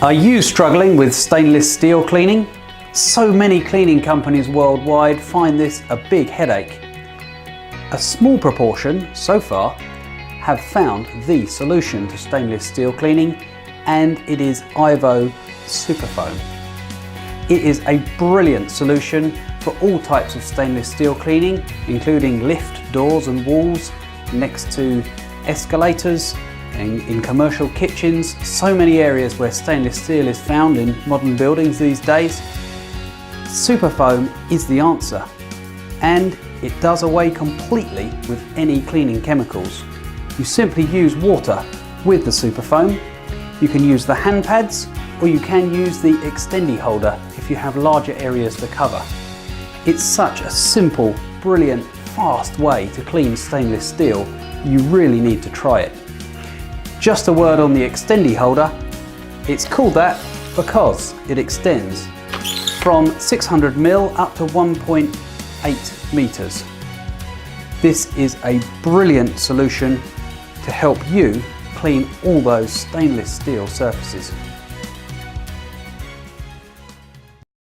Are you struggling with stainless steel cleaning? So many cleaning companies worldwide find this a big headache. A small proportion, so far, have found the solution to stainless steel cleaning, and it is iVo SupaFoam. It is a brilliant solution for all types of stainless steel cleaning, including lift doors and walls, next to escalators, and in commercial kitchens, so many areas where stainless steel is found in modern buildings these days. SupaFoam is the answer, and it does away completely with any cleaning chemicals. You simply use water with the SupaFoam. You can use the hand pads, or you can use the extendy holder if you have larger areas to cover. It's such a simple, brilliant, fast way to clean stainless steel. You really need to try it. Just a word on the extendy holder. It's called that because it extends from 600mm up to 1.8 meters. This is a brilliant solution to help you clean all those stainless steel surfaces.